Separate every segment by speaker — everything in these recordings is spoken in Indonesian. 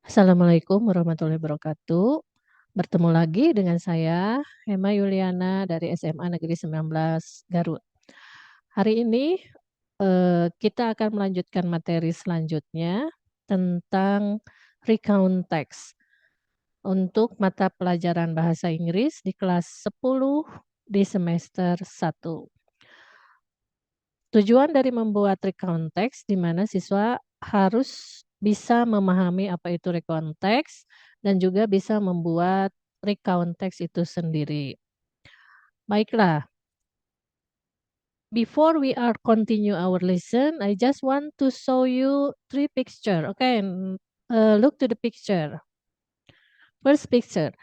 Speaker 1: Assalamualaikum warahmatullahi wabarakatuh. Bertemu lagi dengan saya, Hema Yuliana dari SMA Negeri 19 Garut. Hari ini kita akan melanjutkan materi selanjutnya tentang recount text untuk mata pelajaran bahasa Inggris di kelas 10 di semester 1. Tujuan dari membuat recount text di mana siswa harus bisa memahami apa itu recount text dan juga bisa membuat recount text itu sendiri. Baiklah, before we are continue our lesson, I just want to show you three picture. Okay, look to the picture. First picture.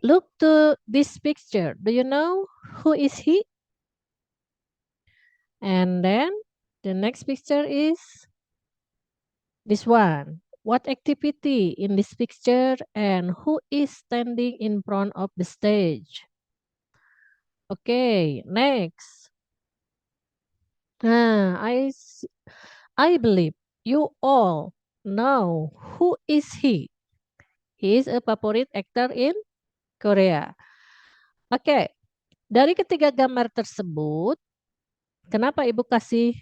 Speaker 1: Look to this picture. Do you know who is he? And then the next picture is this one. What activity in this picture and who is standing in front of the stage? Okay, next. I believe you all know who is he. He is a favorite actor in Korea. Oke, dari ketiga gambar tersebut, kenapa Ibu kasih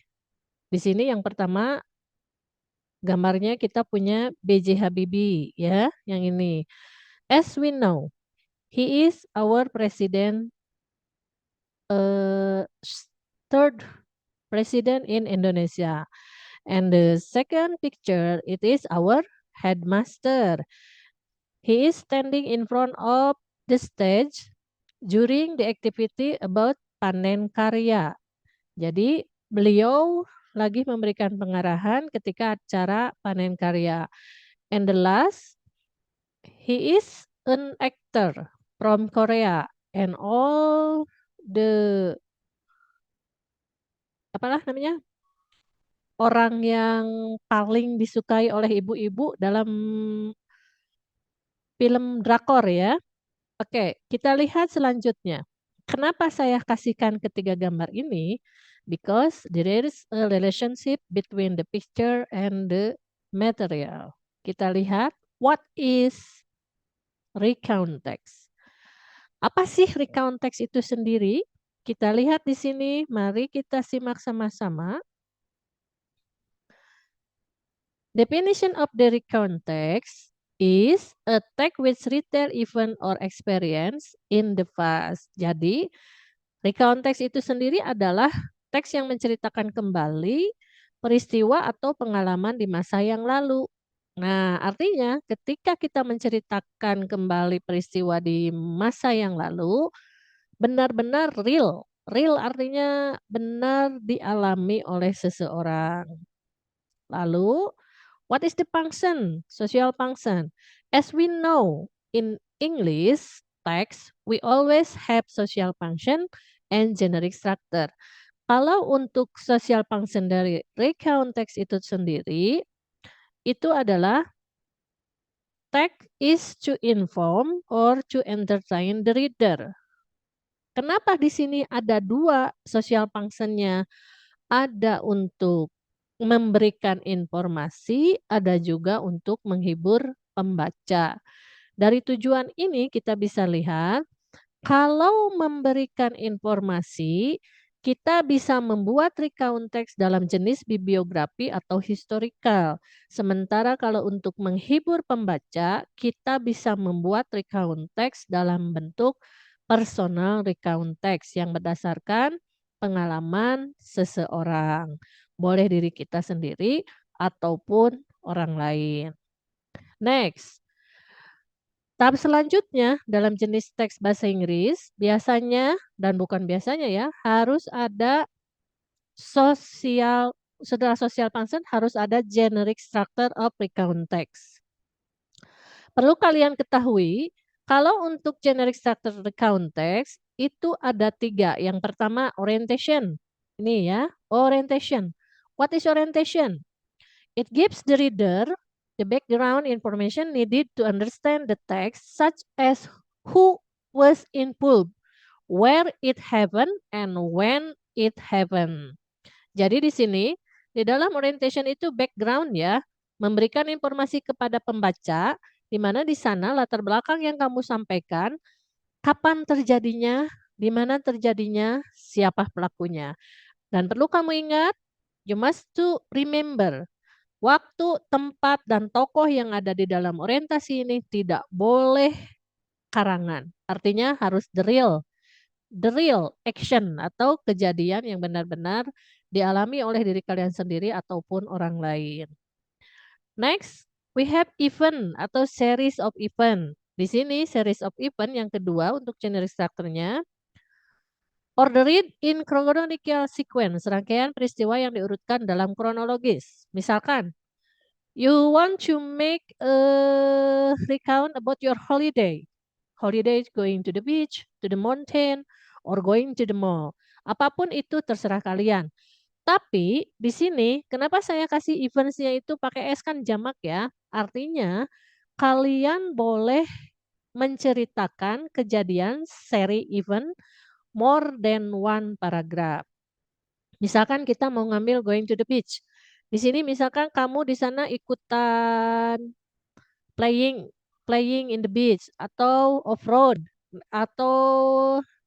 Speaker 1: di sini yang pertama gambarnya kita punya B.J. Habibie ya, yang ini. As we know, he is our president, third president in Indonesia. And the second picture, it is our headmaster. He is standing in front of the stage during the activity about panen karya. Jadi beliau lagi memberikan pengarahan ketika acara panen karya. And the last, he is an actor from Korea and all the apalah namanya orang yang paling disukai oleh ibu-ibu dalam film drakor ya. Oke, kita lihat selanjutnya. Kenapa saya kasihkan ketiga gambar ini? Because there is a relationship between the picture and the material. Kita lihat what is recount text. Apa sih recount text itu sendiri? Kita lihat di sini, mari kita simak sama-sama. Definition of the recount text is a text which retell event or experience in the past. Jadi, recount text itu sendiri adalah teks yang menceritakan kembali peristiwa atau pengalaman di masa yang lalu. Nah, artinya ketika kita menceritakan kembali peristiwa di masa yang lalu, benar-benar real. Real artinya benar dialami oleh seseorang. Lalu, what is the function? Social function. As we know in English text, we always have social function and generic structure. Kalau untuk social function dari recount text itu sendiri, itu adalah text is to inform or to entertain the reader. Kenapa di sini ada dua social function-nya? Ada untuk memberikan informasi, ada juga untuk menghibur pembaca. Dari tujuan ini kita bisa lihat, kalau memberikan informasi, kita bisa membuat recount text dalam jenis bibliografi atau historical. Sementara kalau untuk menghibur pembaca, kita bisa membuat recount text dalam bentuk personal recount text yang berdasarkan pengalaman seseorang. Boleh diri kita sendiri ataupun orang lain. Next. Tahap selanjutnya dalam jenis teks bahasa Inggris, biasanya dan bukan biasanya ya, harus ada sosial, setelah social function harus ada generic structure of recount text. Perlu kalian ketahui, kalau untuk generic structure recount text, itu ada 3. Yang pertama, orientation. Ini ya, orientation. What is orientation? It gives the reader the background information needed to understand the text, such as who was involved, where it happened, and when it happened. Jadi di sini, di dalam orientation itu background ya, memberikan informasi kepada pembaca, di mana di sana latar belakang yang kamu sampaikan, kapan terjadinya, di mana terjadinya, siapa pelakunya. Dan perlu kamu ingat, you must to remember, waktu, tempat, dan tokoh yang ada di dalam orientasi ini tidak boleh karangan. Artinya harus the real action atau kejadian yang benar-benar dialami oleh diri kalian sendiri ataupun orang lain. Next, we have event atau series of event. Di sini series of event yang kedua untuk generic structure-nya, order it in chronological sequence, rangkaian peristiwa yang diurutkan dalam kronologis. Misalkan, you want to make a recount about your holiday. Holiday going to the beach, to the mountain, or going to the mall. Apapun itu terserah kalian. Tapi di sini kenapa saya kasih eventsnya itu pakai S kan jamak ya. Artinya kalian boleh menceritakan kejadian seri event more than one paragraph. Misalkan kita mau ngambil going to the beach. Di sini misalkan kamu di sana ikutan playing playing in the beach atau off-road atau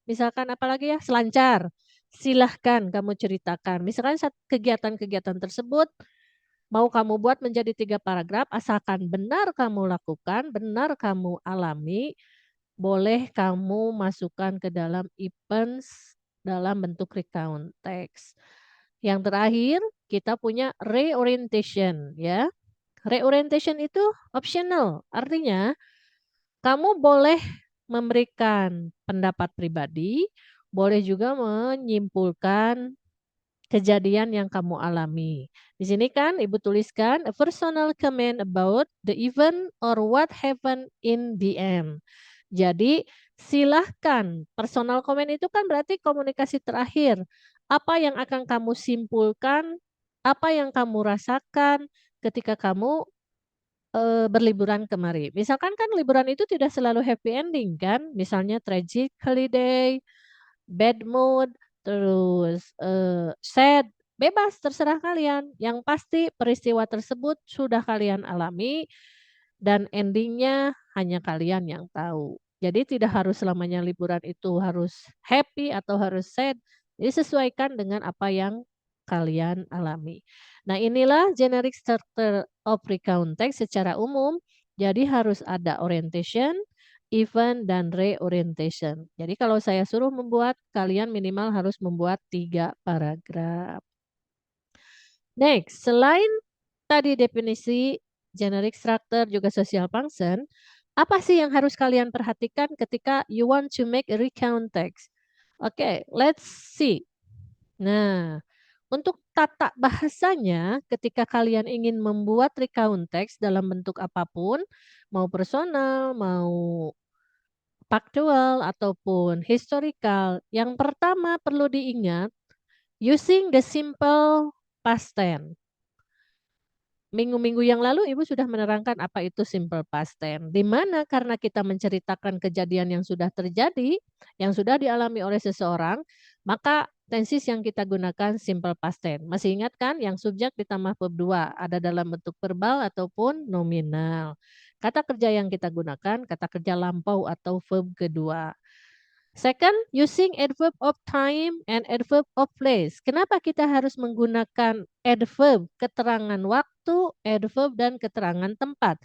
Speaker 1: misalkan apalagi ya selancar. Silahkan kamu ceritakan. Misalkan kegiatan-kegiatan tersebut mau kamu buat menjadi 3 paragraf asalkan benar kamu lakukan, benar kamu alami, boleh kamu masukkan ke dalam events dalam bentuk recount text. Yang terakhir, kita punya reorientation ya. Reorientation itu optional, artinya kamu boleh memberikan pendapat pribadi, boleh juga menyimpulkan kejadian yang kamu alami. Di sini kan Ibu tuliskan a personal comment about the event or what happened in the end. Jadi silahkan personal comment itu kan berarti komunikasi terakhir. Apa yang akan kamu simpulkan, apa yang kamu rasakan ketika kamu berliburan kemari. Misalkan kan liburan itu tidak selalu happy ending kan, misalnya tragic holiday, bad mood, terus, sad, bebas terserah kalian. Yang pasti peristiwa tersebut sudah kalian alami dan endingnya hanya kalian yang tahu. Jadi tidak harus selamanya liburan itu harus happy atau harus sad, jadi sesuaikan dengan apa yang kalian alami. Nah inilah generic structure of recount text secara umum, jadi harus ada orientation, event, dan reorientation. Jadi kalau saya suruh membuat, kalian minimal harus membuat 3 paragraf. Next, selain tadi definisi generic structure juga social function, apa sih yang harus kalian perhatikan ketika you want to make a recount text? Oke, let's see. Nah, untuk tata bahasanya ketika kalian ingin membuat recount text dalam bentuk apapun, mau personal, mau faktual ataupun historical, yang pertama perlu diingat, using the simple past tense. Minggu-minggu yang lalu Ibu sudah menerangkan apa itu simple past tense, di mana karena kita menceritakan kejadian yang sudah terjadi, yang sudah dialami oleh seseorang, maka tenses yang kita gunakan simple past tense. Masih ingat kan yang subjek ditambah verb 2, ada dalam bentuk verbal ataupun nominal. Kata kerja yang kita gunakan, kata kerja lampau atau verb kedua. Second, using adverb of time and adverb of place. Kenapa kita harus menggunakan adverb, keterangan waktu, adverb, dan keterangan tempat?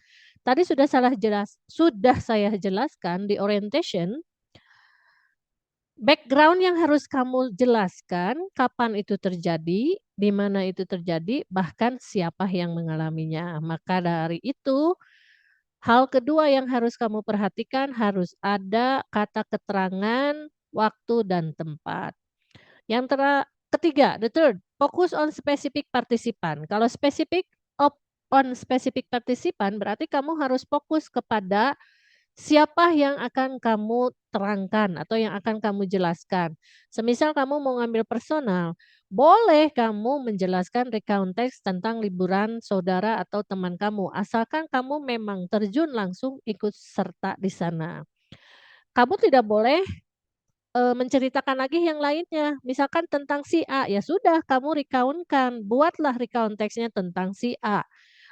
Speaker 1: Tadi sudah saya jelaskan di orientation. Background yang harus kamu jelaskan, kapan itu terjadi, di mana itu terjadi, bahkan siapa yang mengalaminya. Maka dari itu, hal kedua yang harus kamu perhatikan harus ada kata keterangan, waktu, dan tempat. Yang ketiga, the third, fokus on specific participant. Kalau on specific participant berarti kamu harus fokus kepada siapa yang akan kamu terangkan atau yang akan kamu jelaskan. Semisal kamu mau ngambil personal, boleh kamu menjelaskan recount text tentang liburan saudara atau teman kamu, asalkan kamu memang terjun langsung ikut serta di sana. Kamu tidak boleh menceritakan lagi yang lainnya, misalkan tentang si A, ya sudah kamu recount-kan, buatlah recount text-nya tentang si A.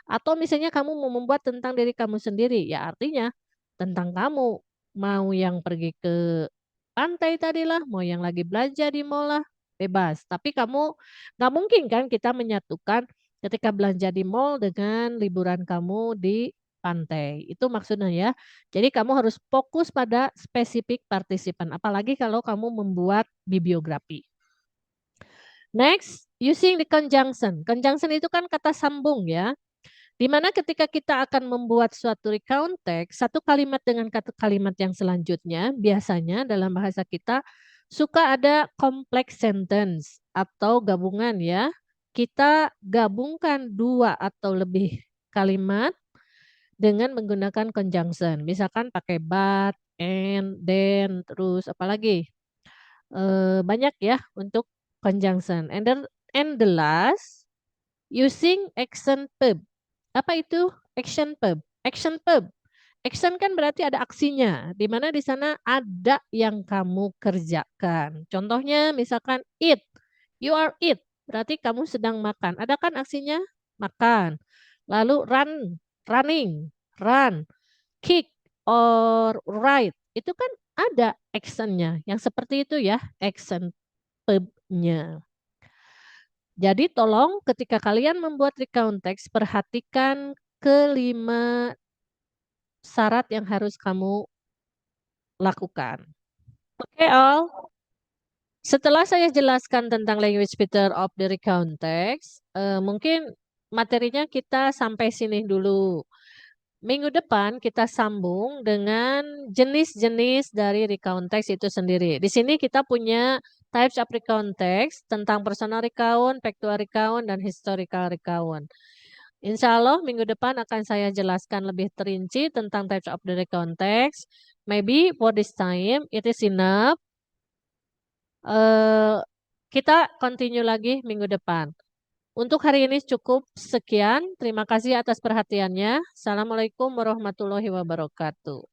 Speaker 1: Atau misalnya kamu mau membuat tentang diri kamu sendiri, ya artinya tentang kamu, mau yang pergi ke pantai tadilah, mau yang lagi belanja di mall lah, bebas. Tapi kamu nggak mungkin kan kita menyatukan ketika belanja di mall dengan liburan kamu di pantai, itu maksudnya ya. Jadi kamu harus fokus pada spesifik partisipan, apalagi kalau kamu membuat bibliografi. Next, using the conjunction. Conjunction itu kan kata sambung ya. Di mana ketika kita akan membuat suatu recount text, satu kalimat dengan kata kalimat yang selanjutnya, biasanya dalam bahasa kita suka ada complex sentence atau gabungan ya. Kita gabungkan dua atau lebih kalimat dengan menggunakan conjunction. Misalkan pakai but, and, then, terus apalagi banyak ya untuk conjunction. And the last, using action verb. Apa itu action verb? Action verb. Action kan berarti ada aksinya, di mana di sana ada yang kamu kerjakan. Contohnya misalkan eat, you are eat, berarti kamu sedang makan. Ada kan aksinya? Makan. Lalu running, run, kick, or ride. Itu kan ada actionnya. Yang seperti itu ya, action verb-nya. Jadi tolong ketika kalian membuat recount text, perhatikan kelima syarat yang harus kamu lakukan. Oke, all. Setelah saya jelaskan tentang language feature of the recount text, mungkin materinya kita sampai sini dulu. Minggu depan kita sambung dengan jenis-jenis dari recount text itu sendiri. Di sini kita punya types of recount text tentang personal recount, factual recount, dan historical recount. Insya Allah minggu depan akan saya jelaskan lebih terinci tentang types of the recount text. Maybe for this time it is enough. Kita continue lagi minggu depan. Untuk hari ini cukup sekian. Terima kasih atas perhatiannya. Assalamualaikum warahmatullahi wabarakatuh.